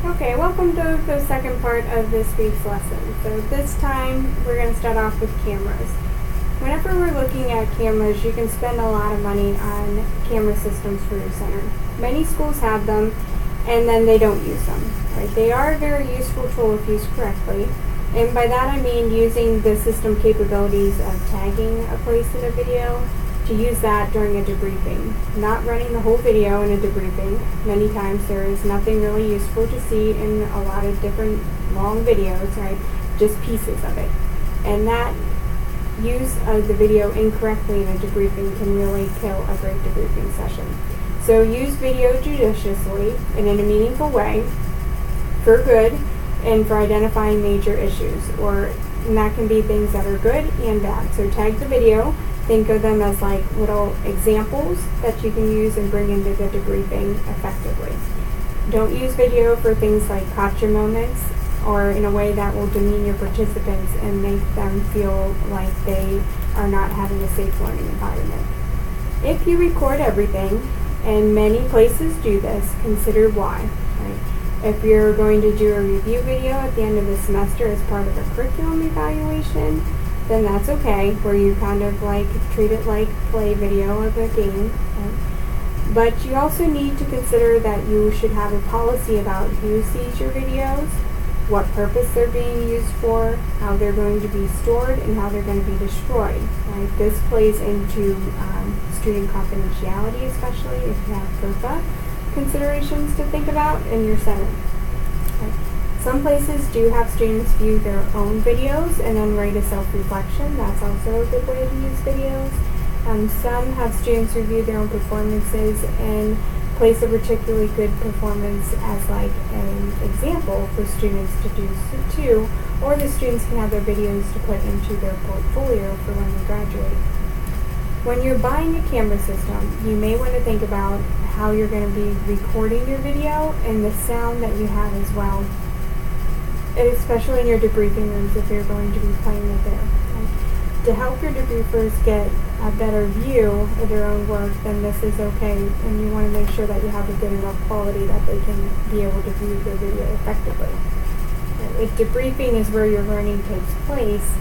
Okay, welcome to the second part of this week's lesson. So this time we're going to start off with cameras. Whenever we're looking at cameras, you can spend a lot of money on camera systems for your center. Many schools have them and then they don't use them. Right? They are a very useful tool if used correctly. And by that I mean using the system capabilities of tagging a place in a video to use that during a debriefing. Not running the whole video in a debriefing. Many times there is nothing really useful to see in a lot of different long videos, right? Just pieces of it. And that use of the video incorrectly in a debriefing can really kill a great debriefing session. So use video judiciously and in a meaningful way for good and for identifying major issues, and that can be things that are good and bad. So tag the video. Think of them as like little examples that you can use and bring into the debriefing effectively. Don't use video for things like gotcha moments or in a way that will demean your participants and make them feel like they are not having a safe learning environment. If you record everything, and many places do this, consider why. Right? If you're going to do a review video at the end of the semester as part of a curriculum evaluation, then that's okay, where you kind of like treat it like play video of a game. Right? But you also need to consider that you should have a policy about who sees your videos, what purpose they're being used for, how they're going to be stored, and how they're going to be destroyed. Right? This plays into student confidentiality, especially if you have FERPA considerations to think about in your center. Right? Some places do have students view their own videos and then write a self-reflection. That's also a good way to use videos. Some have students review their own performances and place a particularly good performance as like an example for students to do too, or the students can have their videos to put into their portfolio for when they graduate. When you're buying a camera system, you may want to think about how you're going to be recording your video and the sound that you have as well, especially in your debriefing rooms if you're going to be playing it there. To help your debriefers get a better view of their own work, then this is okay, and you want to make sure that you have a good enough quality that they can be able to view your video effectively. If debriefing is where your learning takes place,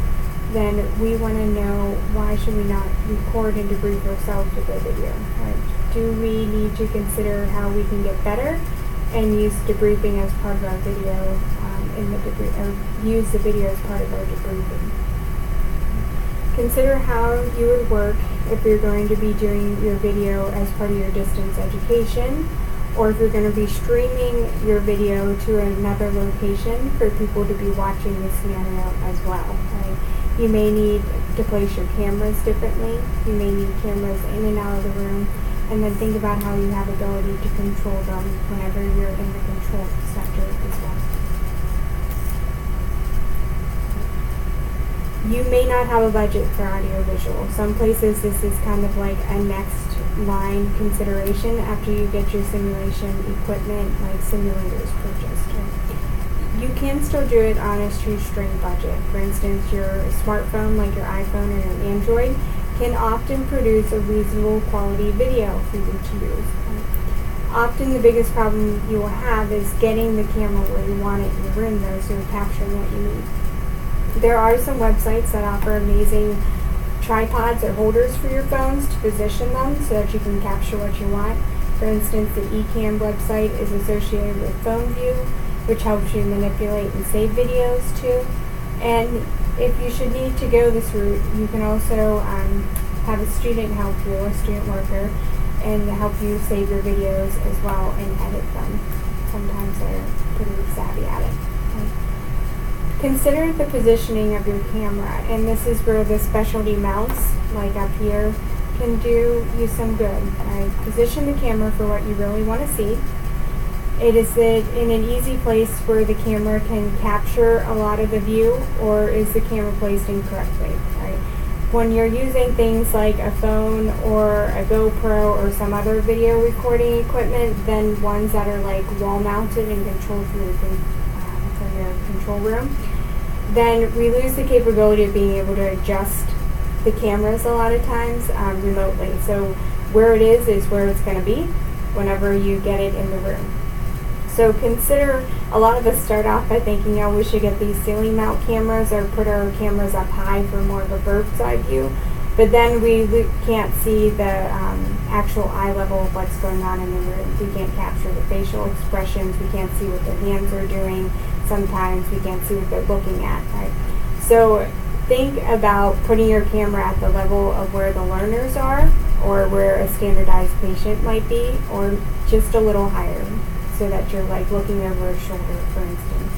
then we want to know, why should we not record and debrief ourselves with a video? Right? Do we need to consider how we can get better and use debriefing as part of our video or use the video as part of our debriefing? Consider how you would work if you're going to be doing your video as part of your distance education, or if you're going to be streaming your video to another location for people to be watching the scenario as well. Right? You may need to place your cameras differently. You may need cameras in and out of the room, and then think about how you have ability to control them whenever you're in the control sector as well. You may not have a budget for audiovisual. Some places this is kind of like a next line consideration after you get your simulation equipment, like simulators purchased. You can still do it on a shoestring budget. For instance, your smartphone, like your iPhone or your Android, can often produce a reasonable quality video for you to use. Often the biggest problem you will have is getting the camera where you want it in the room, though, so you're capturing what you need. There are some websites that offer amazing tripods or holders for your phones to position them so that you can capture what you want. For instance, the Ecamm website is associated with PhoneView, which helps you manipulate and save videos too. And if you should need to go this route, you can also have a student help you, a student worker, and help you save your videos as well and edit them. Sometimes they're pretty savvy at it. Consider the positioning of your camera, and this is where the specialty mounts, like up here, can do you some good. Right? Position the camera for what you really want to see. It is in an easy place where the camera can capture a lot of the view, or is the camera placed incorrectly? Right? When you're using things like a phone or a GoPro or some other video recording equipment, then ones that are like wall mounted and controlled from your control room, then we lose the capability of being able to adjust the cameras a lot of times remotely. So where it is where it's going to be whenever you get it in the room. So consider, a lot of us start off by thinking, oh, we should get these ceiling mount cameras or put our cameras up high for more of a bird's eye view. But then we can't see the actual eye level of what's going on in the room. We can't capture the facial expressions. We can't see what their hands are doing. Sometimes we can't see what they're looking at, right? So think about putting your camera at the level of where the learners are, or where a standardized patient might be, or just a little higher, so that you're like looking over a shoulder, for instance.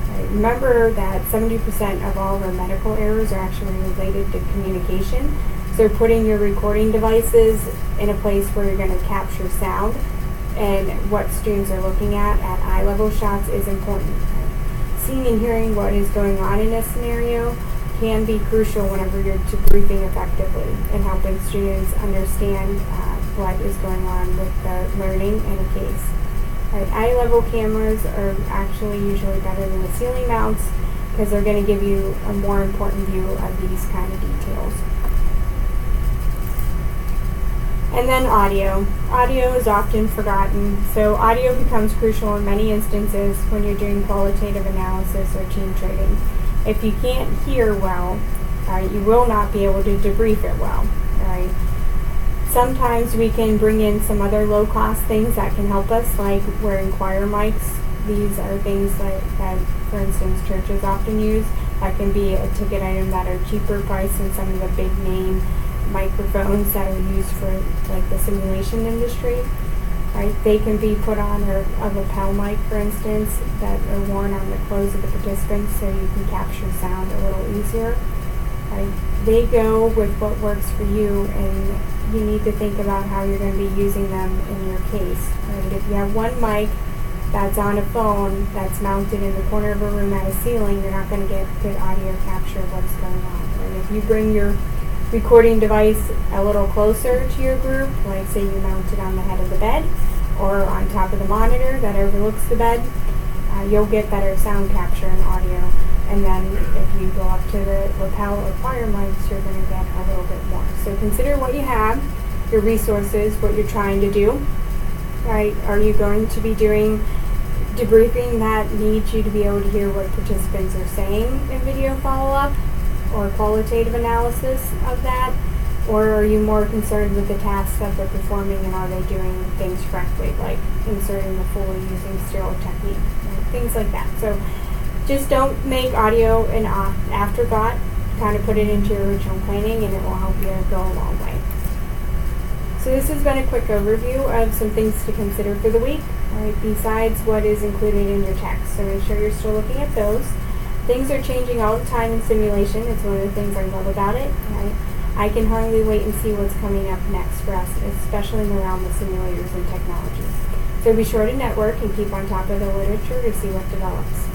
Right. Remember that 70% of all of our medical errors are actually related to communication. So putting your recording devices in a place where you're going to capture sound and what students are looking at eye level shots is important. Right. Seeing and hearing what is going on in a scenario can be crucial whenever you're debriefing effectively and helping students understand what is going on with the learning in a case. Right, eye level cameras are actually usually better than the ceiling mounts because they're going to give you a more important view of these kind of details. And then audio. Audio is often forgotten, so audio becomes crucial in many instances when you're doing qualitative analysis or team training. If you can't hear well, you will not be able to debrief it well. Right? Sometimes we can bring in some other low-cost things that can help us, like wearing choir mics. These are things that, for instance, churches often use. That can be a ticket item that are cheaper priced than some of the big name microphones that are used for like the simulation industry. Right? They can be put on a lapel mic, for instance, that are worn on the clothes of the participants so you can capture sound a little easier. Right? They go with what works for you, and you need to think about how you're going to be using them in your case. Right? If you have one mic that's on a phone that's mounted in the corner of a room at a ceiling, you're not going to get good audio capture of what's going on. Right? If you bring your recording device a little closer to your group, like say you mount it on the head of the bed or on top of the monitor that overlooks the bed, you'll get better sound capture and audio. And then if you go up to the lapel or choir mics, you're going to get a little bit more. So consider what you have, your resources, what you're trying to do. Right? Are you going to be doing debriefing that needs you to be able to hear what participants are saying in video follow-up, or qualitative analysis of that? Or are you more concerned with the tasks that they're performing and are they doing things correctly, like inserting the Foley using sterile technique, right? Things like that. So just don't make audio an afterthought. Kind of put it into your original planning and it will help you go a long way. So this has been a quick overview of some things to consider for the week, right, besides what is included in your text. So make sure you're still looking at those. Things are changing all the time in simulation. It's one of the things I love about it. Right? I can hardly wait and see what's coming up next for us, especially in the realm of simulators and technology. So be sure to network and keep on top of the literature to see what develops.